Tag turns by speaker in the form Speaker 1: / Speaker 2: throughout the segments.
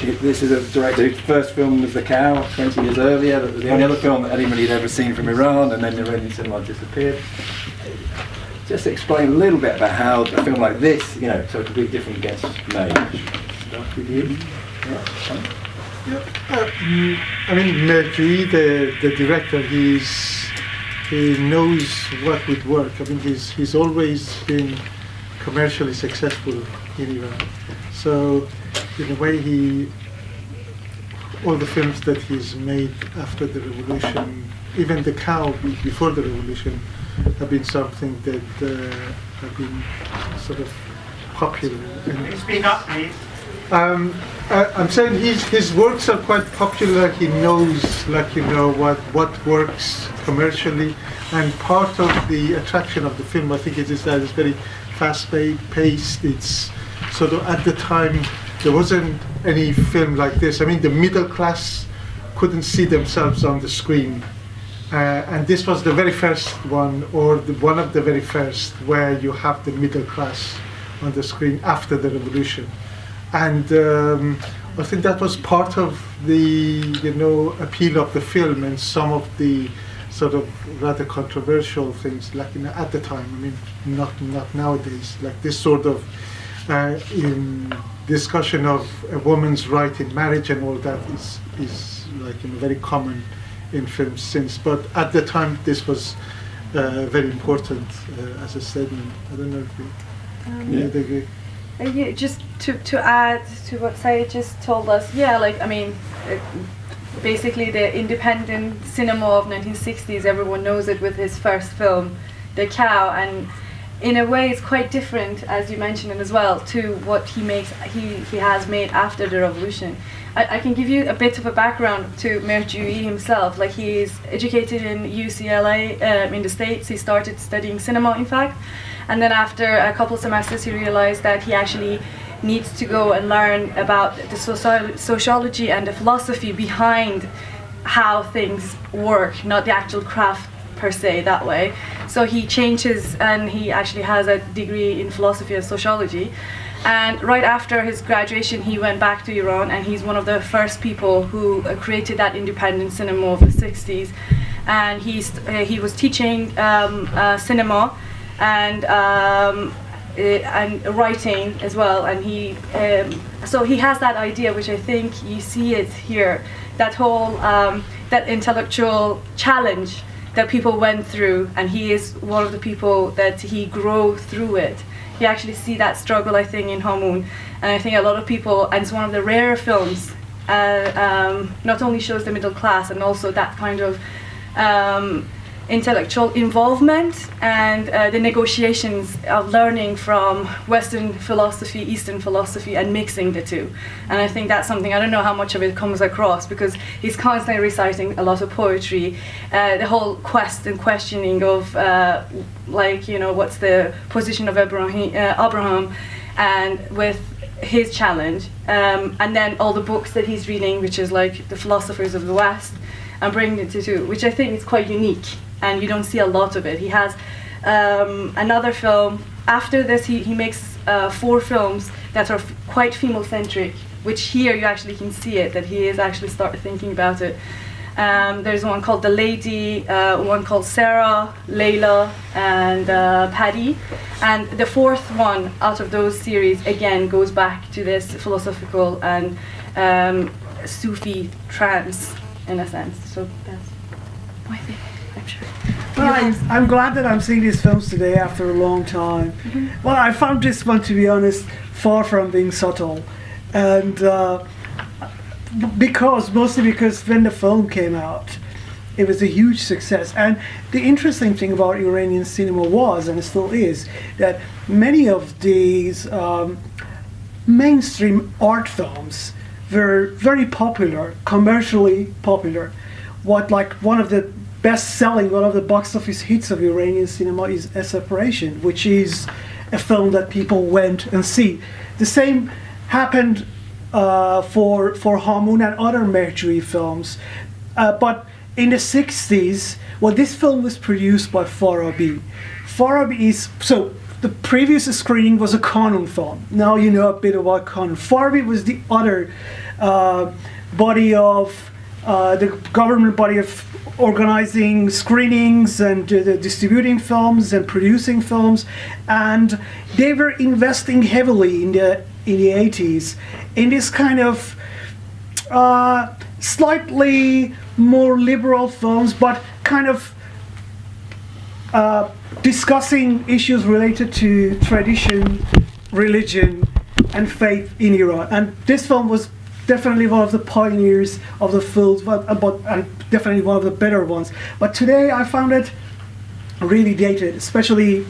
Speaker 1: this is a director whose first film was The Cow 20 years earlier. That was the only other film that anybody had ever seen from Iran, and then the Iranian cinema disappeared. Just explain a little bit about how a film like this, so a completely different guest made. Start with you.
Speaker 2: I mean, Merjoui, the director, he knows what would work. I mean, he's always been commercially successful in Iran. So, in a way, all the films that he's made after the revolution, even The Cow before the revolution, have been something that have been sort of popular.
Speaker 3: Speak up, please.
Speaker 2: I'm saying his works are quite popular. He knows, what works commercially, and part of the attraction of the film, I think, is that it's very fast-paced. It's sort of, at the time, there wasn't any film like this. I mean, the middle class couldn't see themselves on the screen. And this was the very first one, or one of the very first, where you have the middle class on the screen after the revolution. And I think that was part of the appeal of the film, and some of the sort of rather controversial things, like at the time. I mean, not nowadays. Like this sort of in discussion of a woman's right in marriage and all that is like very common in films since. But at the time, this was very important as a statement. I don't know if you agree.
Speaker 4: Yeah, just to add to what Saeed just told us, basically the independent cinema of 1960s, everyone knows it with his first film, The Cow, and in a way it's quite different, as you mentioned as well, to what he has made after the revolution. I can give you a bit of a background to Merjoui himself. Like, he is educated in UCLA in the States. He started studying cinema, in fact, and then after a couple semesters he realized that he actually needs to go and learn about the sociology and the philosophy behind how things work, not the actual craft per se that way. So he changes, and he actually has a degree in philosophy and sociology. And right after his graduation, he went back to Iran, and he's one of the first people who created that independent cinema of the 60s. And he was teaching cinema and writing as well. And so he has that idea, which I think you see it here, that whole that intellectual challenge that people went through, and he is one of the people that he grew through it. You actually see that struggle, I think, in Hamoun, and I think a lot of people, and it's one of the rarer films, not only shows the middle class and also that kind of intellectual involvement and the negotiations of learning from Western philosophy, Eastern philosophy, and mixing the two. And I think that's something, I don't know how much of it comes across, because he's constantly reciting a lot of poetry, the whole quest and questioning of what's the position of Abraham, and with his challenge, and then all the books that he's reading, which is like the philosophers of the West, and bringing it to two, which I think is quite unique, and you don't see a lot of it. He has another film. After this, he makes 4 films that are quite female-centric, which here you actually can see it, that he is actually started thinking about it. There's one called The Lady, one called Sarah, Layla, and Paddy. And the 4th one out of those series, again, goes back to this philosophical and Sufi trance, in a sense. So that's my thing, I'm sure.
Speaker 5: Well, I'm glad that I'm seeing these films today after a long time. Mm-hmm. Well, I found this one, to be honest, far from being subtle. And mostly because when the film came out, it was a huge success. And the interesting thing about Iranian cinema was, and it still is, that many of these mainstream art films were very popular, commercially popular. One of the best-selling, one of the box office hits of Iranian cinema is A Separation, which is a film that people went and see. The same happened for Hamoun and other Merjoui films. But in the 60s, this film was produced by Farabi. The previous screening was a Qanun film. Now you know a bit about Qanun. Farabi was the other body of the government body of organizing screenings and distributing films and producing films, and they were investing heavily in the 80s in this kind of slightly more liberal films, but kind of discussing issues related to tradition, religion, and faith in Iran. And this film was definitely one of the pioneers of the field, and definitely one of the better ones. But today I found it really dated, especially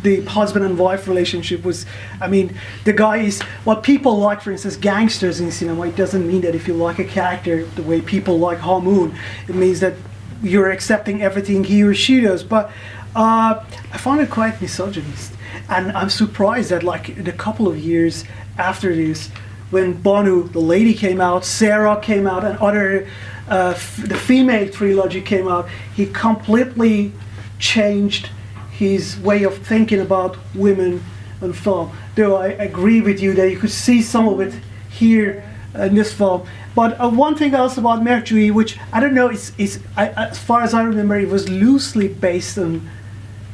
Speaker 5: the husband and wife relationship was, I mean, the guy is what people like, for instance, gangsters in cinema. It doesn't mean that if you like a character the way people like Hamoun, it means that you're accepting everything he or she does. But I found it quite misogynist. And I'm surprised that like in a couple of years after this, when Banu, the lady, came out, Sarah came out, and other, the female trilogy came out, he completely changed his way of thinking about women and film. Though I agree with you that you could see some of it here in this film. But one thing else about Mercury, which I don't know, as far as I remember, it was loosely based on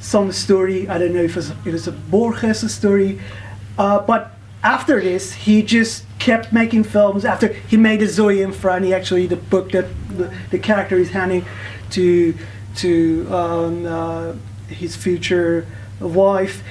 Speaker 5: some story. I don't know if it was a Borges story, but after this, he just kept making films. After he made the Zoe and Franny, actually the book that the character is handing to his future wife,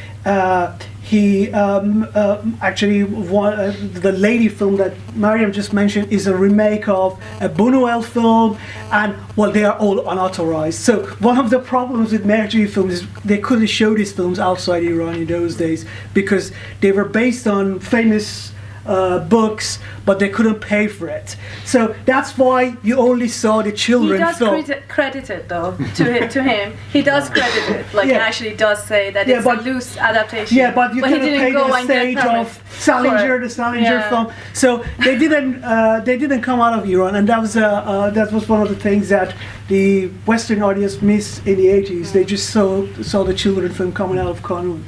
Speaker 5: he actually the lady film that Maryam just mentioned is a remake of a Buñuel film, and well, they are all unauthorized. So one of the problems with Mercury films is they couldn't show these films outside Iran in those days because they were based on famous books, but they couldn't pay for it. So that's why you only saw the children film.
Speaker 4: He does credit it though to him. He does credit it. Like he actually does say that it's a loose adaptation.
Speaker 5: Yeah, but you couldn't pay the stage of Salinger, the Salinger film. So they didn't come out of Iran, and that was one of the things that the Western audience missed in the 80s. They just saw the children film coming out of Qanun.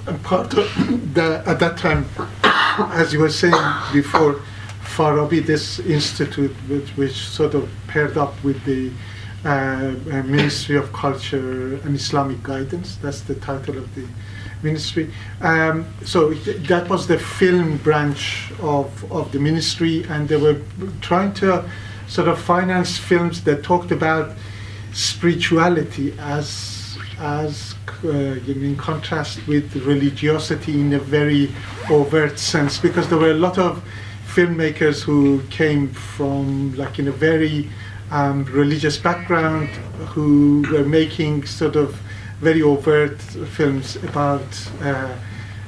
Speaker 2: And part of at that time, as you were saying before, Farabi, this institute which sort of paired up with the Ministry of Culture and Islamic Guidance, that's the title of the ministry. So that was the film branch of the ministry, and they were trying to sort of finance films that talked about spirituality as in contrast with religiosity in a very overt sense, because there were a lot of filmmakers who came from like in a very religious background, who were making sort of very overt films about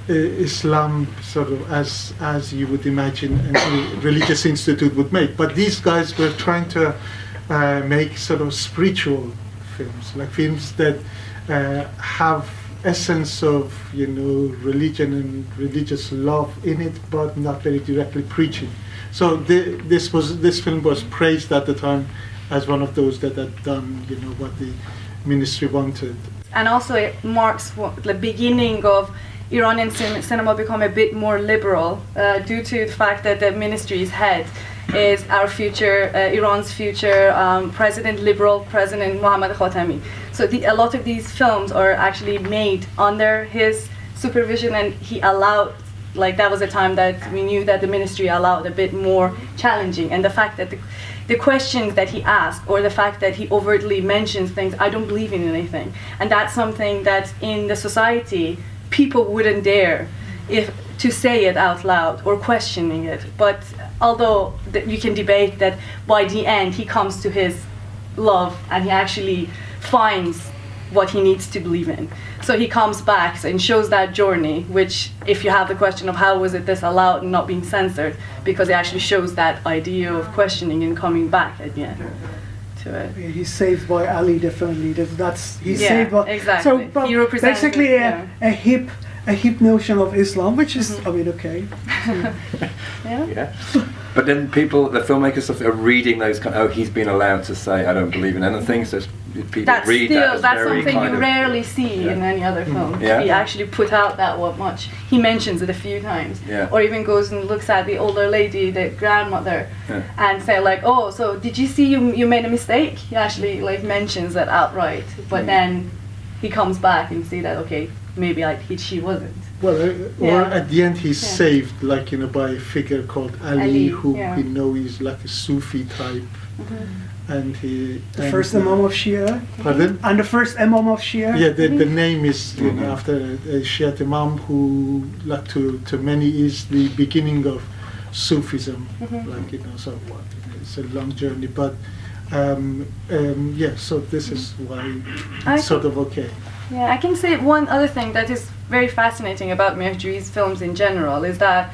Speaker 2: Islam, sort of as you would imagine a religious institute would make. But these guys were trying to make sort of spiritual films, like films that have essence of religion and religious love in it, but not very directly preaching. So this film was praised at the time as one of those that had done what the ministry wanted.
Speaker 4: And also it marks the beginning of Iranian cinema become a bit more liberal due to the fact that the ministry's head is our future, Iran's future liberal president Mohammad Khatami. So a lot of these films are actually made under his supervision, and he allowed, like that was a time that we knew that the ministry allowed a bit more challenging. And the fact that the questions that he asked, or the fact that he overtly mentions things, I don't believe in anything. And that's something that in the society, people wouldn't dare to say it out loud or questioning it. But although you can debate that by the end he comes to his love and he actually finds what he needs to believe in. So he comes back and shows that journey, which if you have the question of how was it this allowed and not being censored, because it actually shows that idea of questioning and coming back at the end to it.
Speaker 5: He's saved by Ali, definitely. He's saved by...
Speaker 4: Exactly.
Speaker 5: So
Speaker 4: he represents
Speaker 5: basically a hip notion of Islam, which is, I mean, okay.
Speaker 4: Yeah.
Speaker 1: But then the filmmakers are reading those he's been allowed to say I don't believe in anything, so it's people
Speaker 4: That's
Speaker 1: read that as
Speaker 4: that's
Speaker 1: very
Speaker 4: something
Speaker 1: kind
Speaker 4: you
Speaker 1: of...
Speaker 4: rarely see
Speaker 1: Yeah.
Speaker 4: in any other film.
Speaker 1: Yeah.
Speaker 4: He actually put out that much. He mentions it a few times,
Speaker 1: Yeah.
Speaker 4: or even goes and looks at the older lady, the grandmother,
Speaker 1: Yeah.
Speaker 4: and say like, "Oh, so did you see you made a mistake?" He actually like mentions it outright, but then he comes back and see that okay, maybe she wasn't.
Speaker 2: Well, or
Speaker 4: Yeah.
Speaker 2: at the end he's
Speaker 4: Yeah.
Speaker 2: saved, like, by a figure called Ali,
Speaker 4: Ali,
Speaker 2: who
Speaker 4: yeah.
Speaker 2: we know is like a Sufi type, and he...
Speaker 5: The first Imam of Shia.
Speaker 2: Pardon?
Speaker 5: And the first Imam of Shia.
Speaker 2: Yeah, the name is after a Shiite Imam who, like to many, is the beginning of Sufism. Like, so what? It's a long journey, but yeah. So this is why it's sort of okay.
Speaker 4: Yeah, I can say one other thing that is very fascinating about Mehdi's films in general is that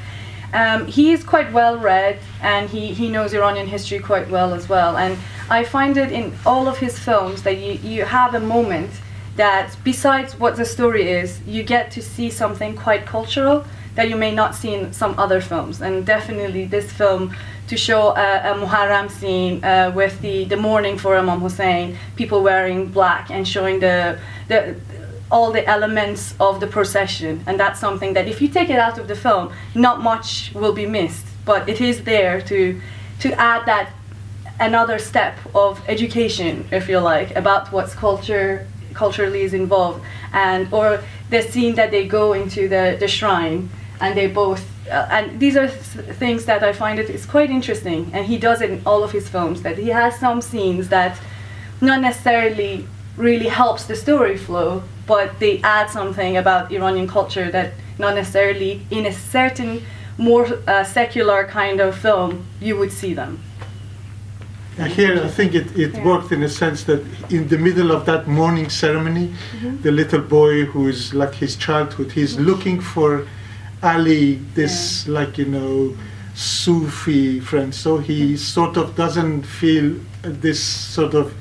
Speaker 4: he is quite well read and he knows Iranian history quite well as well. And I find it in all of his films that you have a moment that besides what the story is, you get to see something quite cultural that you may not see in some other films. And definitely this film, to show a Muharram scene with the mourning for Imam Hussein, people wearing black and showing all the elements of the procession, and that's something that if you take it out of the film, not much will be missed, but it is there to add that another step of education, if you like, about what's culturally is involved, or the scene that they go into the shrine and they both and these are things that I find is quite interesting, and he does it in all of his films, that he has some scenes that not necessarily really helps the story flow, but they add something about Iranian culture that not necessarily in a certain more secular kind of film you would see them.
Speaker 2: Here, I think it worked in a sense that in the middle of that morning ceremony, the little boy who is like his childhood, he's looking for Ali, this Sufi friend. So he sort of doesn't feel this sort of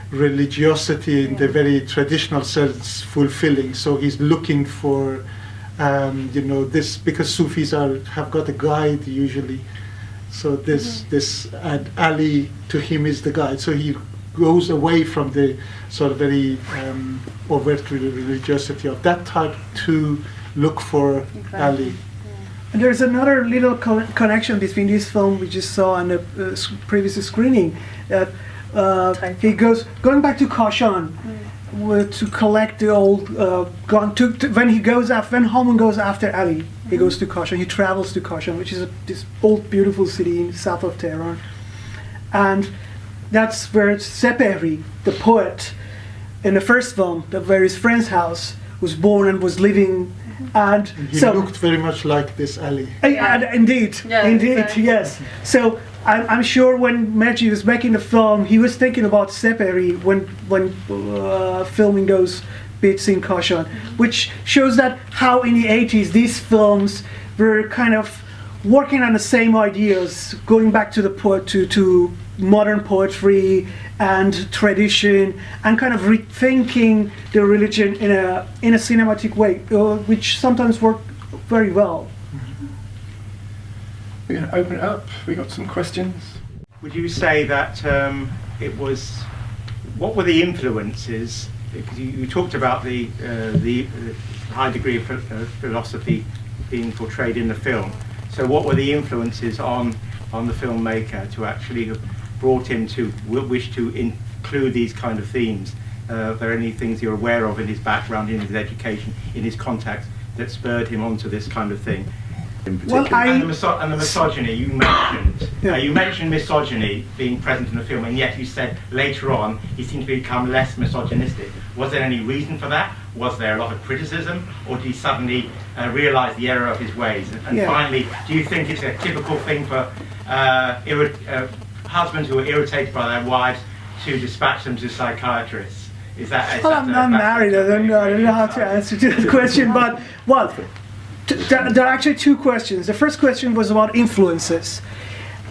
Speaker 2: religiosity in the very traditional sense fulfilling. So he's looking for, this, because Sufis have got a guide usually. So this and Ali to him is the guide. So he goes away from the sort of very overt religiosity of that type to look for Ali.
Speaker 5: And there's another little connection between this film we just saw and the previous screening. That he going back to Kashan to collect the old gun. When Hamoun goes after Ali, he goes to Kashan. He travels to Kashan, which is this old beautiful city in south of Tehran, and that's where Sepehri, the poet, in the first film, where his friend's house was born and was living. And
Speaker 2: he looked very much like this Ali.
Speaker 5: Indeed,
Speaker 4: exactly.
Speaker 5: yes. So I'm sure when Mehdi was making the film, he was thinking about Sepehri when filming those bits in Kashan, which shows that how in the 80s these films were kind of working on the same ideas, going back to to modern poetry and tradition, and kind of rethinking the religion in a cinematic way, which sometimes work very well.
Speaker 1: We're going to open it up. We got some questions.
Speaker 3: Would you say that it was? What were the influences? Because you talked about the high degree of philosophy being portrayed in the film. So what were the influences on the filmmaker to actually have brought him to wish to include these kind of themes? Are there any things you're aware of in his background, in his education, in his contacts that spurred him onto this kind of thing?
Speaker 5: Well,
Speaker 3: And the misogyny you mentioned.
Speaker 5: Yeah.
Speaker 3: You mentioned misogyny being present in the film, and yet you said later on he seemed to become less misogynistic. Was there any reason for that? Was there a lot of criticism, or did he suddenly realise the error of his ways? And finally, do you think it's a typical thing for husbands who are irritated by their wives to dispatch them to psychiatrists?
Speaker 5: Well, I'm not married. I don't know how to answer to that question. But there are actually two questions. The first question was about influences.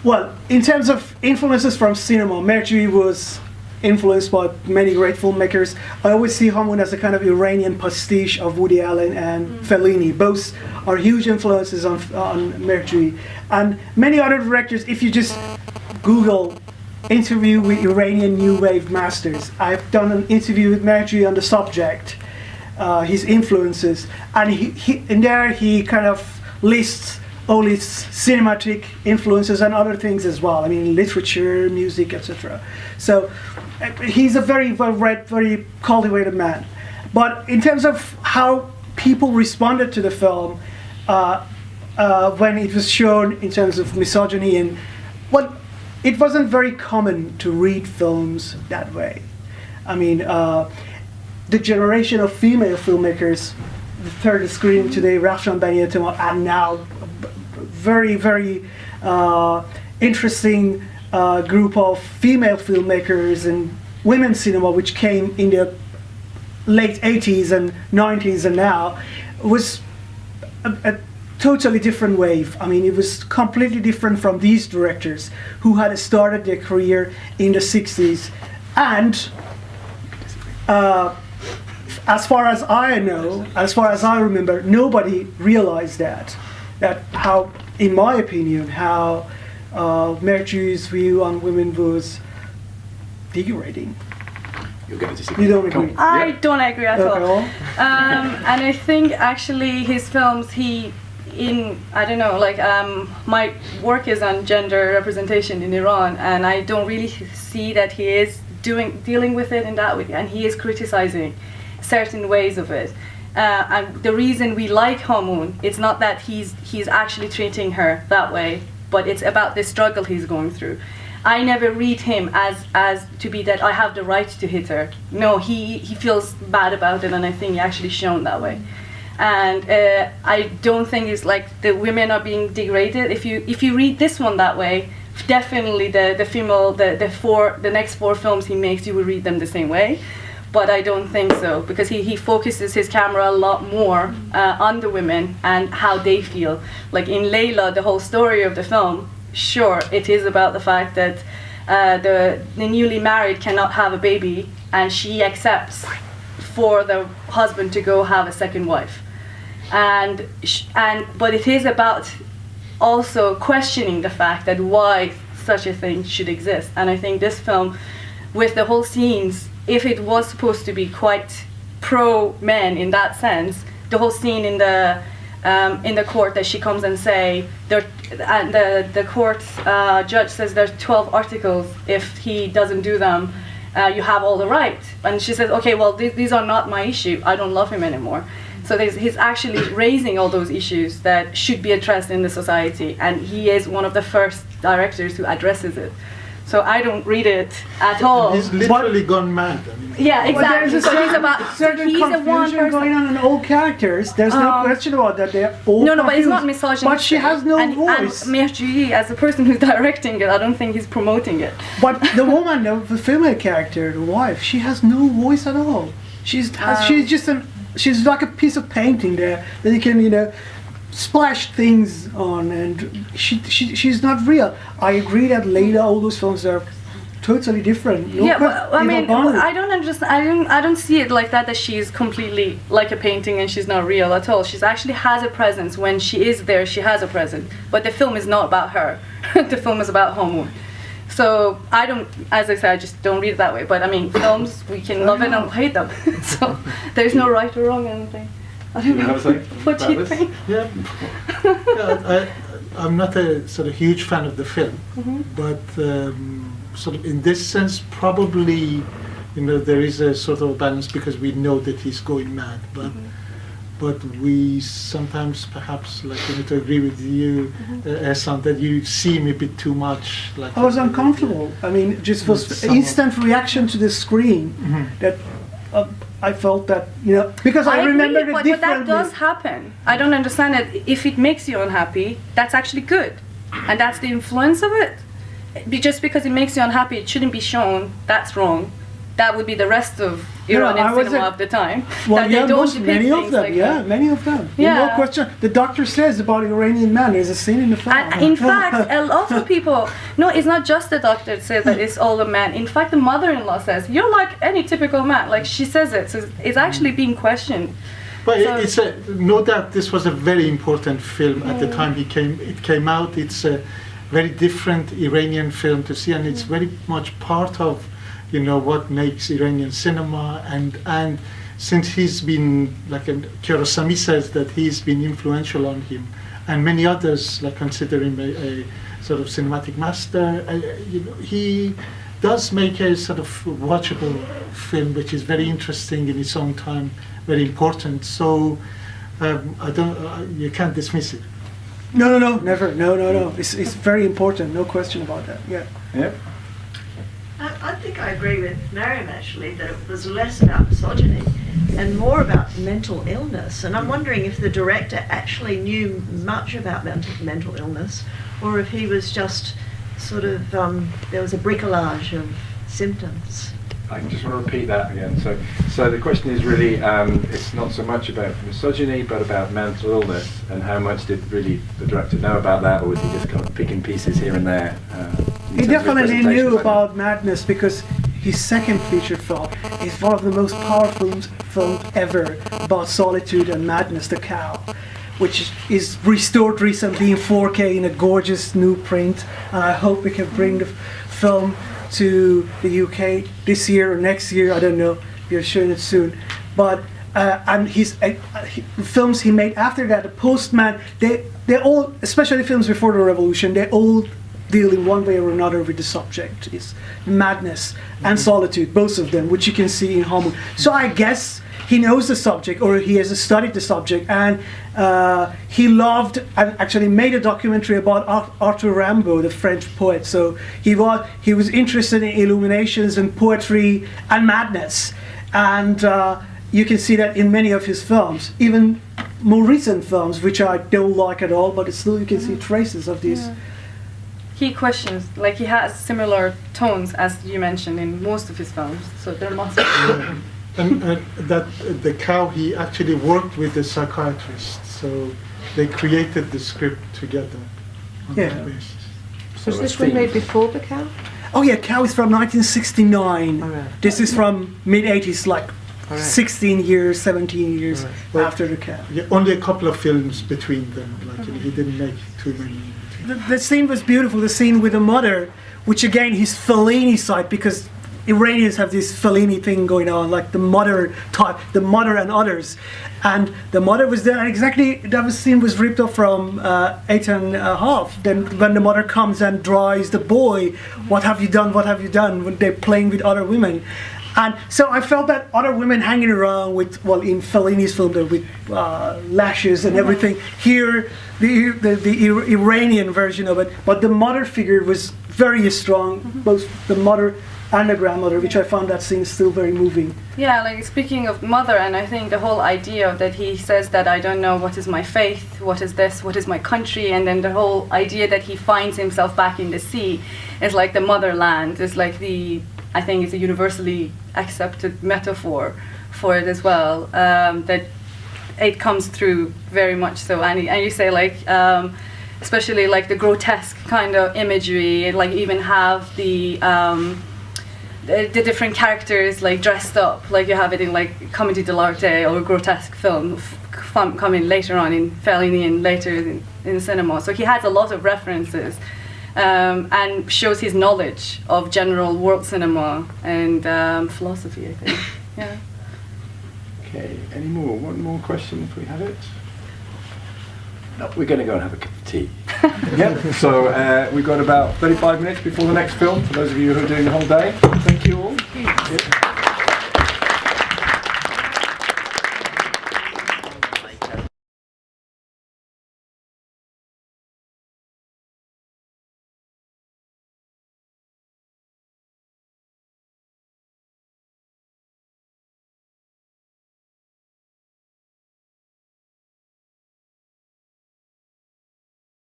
Speaker 5: Well, in terms of influences from cinema, Mehdi was influenced by many great filmmakers. I always see Hamoun as a kind of Iranian pastiche of Woody Allen and Fellini. Both are huge influences on Mehdi. And many other directors, if you just Google interview with Iranian New Wave masters. I've done an interview with Merji on the subject, his influences, and in there he kind of lists all his cinematic influences and other things as well. I mean, literature, music, etc. So he's a very well-read, very cultivated man. But in terms of how people responded to the film when it was shown in terms of misogyny, and it wasn't very common to read films that way. I mean, the generation of female filmmakers, the third screen today, Rafshan Bani-Etemad, and now very interesting group of female filmmakers and women's cinema, which came in the late 80s and 90s, and now was a totally different wave. I mean, it was completely different from these directors who had started their career in the 60s. And as far as I know, as far as I remember, nobody realized that how, in my opinion, how Merji's view on women was degrading.
Speaker 1: You're going to disagree.
Speaker 5: You don't agree?
Speaker 4: I don't agree at all.
Speaker 5: Okay.
Speaker 4: And I think actually his films, my work is on gender representation in Iran, and I don't really see that he is dealing with it in that way, and he is criticizing certain ways of it. And the reason we like Hamoun, it's not that he's actually treating her that way, but it's about the struggle he's going through. I never read him as to be that I have the right to hit her. No, he feels bad about it, and I think he actually shown that way. And I don't think it's like the women are being degraded. If you read this one that way, definitely the next 4 films he makes, you will read them the same way. But I don't think so, because he focuses his camera a lot more on the women and how they feel. Like in Layla, the whole story of the film, sure, it is about the fact that the newly married cannot have a baby, and she accepts for the husband to go have a second wife. But it is about also questioning the fact that why such a thing should exist. And I think this film, with the whole scenes, if it was supposed to be quite pro-men in that sense, the whole scene in the court that she comes and say, the court judge says there's 12 articles, if he doesn't do them, you have all the right. And she says, okay, well, these are not my issue, I don't love him anymore. So he's actually raising all those issues that should be addressed in the society, and he is one of the first directors who addresses it. So I don't read it at all.
Speaker 2: He's literally gone mad. I mean.
Speaker 4: Yeah, exactly.
Speaker 5: There's
Speaker 4: So he's about
Speaker 5: certain
Speaker 4: he's a one
Speaker 5: confusion going on in all characters. There's no question about that. They're all
Speaker 4: No, but it's not
Speaker 5: confused.
Speaker 4: misogynistic.
Speaker 5: But she has no voice.
Speaker 4: And Merji, as the person who's directing it, I don't think he's promoting it.
Speaker 5: But the woman, the female character, the wife, she has no voice at all. She's like a piece of painting there that you can, splash things on, and she's not real. I agree that later all those films are totally different.
Speaker 4: But I mean, I don't understand. I don't see it like that she's completely like a painting and she's not real at all. She actually has a presence. When she is there, she has a presence. But the film is not about her. The film is about Hamoun. So as I said, I just don't read it that way. But I mean, films, we can love it and hate them. So there's no right or wrong or anything. I don't know. What do you think?
Speaker 2: Yeah, I'm not a sort of huge fan of the film, but sort of in this sense, probably, there is a sort of balance because we know that he's going mad, but we sometimes perhaps to agree with you, Ehsan, that you seem a bit too much.
Speaker 5: I was uncomfortable. I mean, just was instant reaction to the screen that. I felt that, because I remember it differently. But
Speaker 4: that does happen. I don't understand it. If it makes you unhappy, that's actually good. And that's the influence of it. Just because it makes you unhappy, it shouldn't be shown. That's wrong. That would be the rest of Iranian cinema of the time.
Speaker 5: Well,
Speaker 4: that
Speaker 5: many of them, many of them. No question. The doctor says about Iranian man, there's a scene in the film.
Speaker 4: And in fact, a lot of people, no, it's not just the doctor that says that it's all a man. In fact, the mother-in-law says, you're like any typical man. Like, she says it. So it's actually being questioned.
Speaker 2: But it's no doubt this was a very important film at the time it came out. It's very different Iranian film to see, and it's very much part of, what makes Iranian cinema. And since he's been, Kiarostami says that he's been influential on him, and many others consider him a sort of cinematic master. He does make a sort of watchable film, which is very interesting in its own time, very important. So you can't dismiss it.
Speaker 5: No, never. No. It's very important. No question about that. Yeah.
Speaker 1: Yeah.
Speaker 6: I think I agree with Maryam, actually, that it was less about misogyny and more about mental illness. And I'm wondering if the director actually knew much about mental illness, or if he was just sort of, there was a bricolage of symptoms.
Speaker 1: I just want to repeat that again. So the question is really, it's not so much about misogyny, but about mental illness, and how much did really the director know about that, or was he just kind of picking pieces here and there?
Speaker 5: He definitely knew about madness, because his second feature film is one of the most powerful films ever about solitude and madness, The Cow, which is restored recently in 4K in a gorgeous new print, and I hope we can bring the film to the UK this year or next year. I don't know. We're showing it soon. But and his films he made after that, The Postman, they all, especially films before the revolution, they all deal in one way or another with the subject. It's madness and solitude, both of them, which you can see in Hamoun. So I guess he knows the subject, or he has studied the subject, and he loved and actually made a documentary about Arthur Rimbaud, the French poet. So he was interested in illuminations and poetry and madness, and you can see that in many of his films, even more recent films, which I don't like at all, but still you can see traces of these.
Speaker 4: Yeah. He questions, he has similar tones as you mentioned in most of his films, so there must be.
Speaker 2: And that The Cow, he actually worked with the psychiatrist, so they created the script together on that basis.
Speaker 7: Was this one made before The Cow?
Speaker 5: Oh yeah, Cow is from 1969.
Speaker 7: All right.
Speaker 5: This is from mid-80s,
Speaker 7: All right.
Speaker 5: 16 years, 17 years
Speaker 2: Well,
Speaker 5: after The Cow.
Speaker 2: Yeah, only a couple of films between them. He didn't make too many.
Speaker 5: The scene was beautiful, the scene with the mother, which again his Fellini side, because Iranians have this Fellini thing going on, like the mother type, the mother and others. And the mother was there, and exactly that scene was ripped off from 8½. Then when the mother comes and drives the boy, what have you done, when they're playing with other women. And so I felt that other women hanging around with, in Fellini's film, with lashes and everything. Here, the Iranian version of it, but the mother figure was very strong, both the mother and the grandmother, which I found that scene still very moving.
Speaker 4: Yeah, speaking of mother, and I think the whole idea that he says that I don't know what is my faith, what is this, what is my country, and then the whole idea that he finds himself back in the sea is like the motherland, is like I think it's a universally accepted metaphor for it as well, that it comes through very much so. And you say especially the grotesque kind of imagery, and even have the different characters dressed up, you have it in Comedy dell'arte or grotesque film coming later on in Fellini and later in cinema. So he has a lot of references. And shows his knowledge of general world cinema and philosophy, I think. Yeah.
Speaker 1: Okay, any more? One more question if we have it? No, we're going to go and have a cup of tea. Yep, so we've got about 35 minutes before the next film, for those of you who are doing the whole day. Thank you all.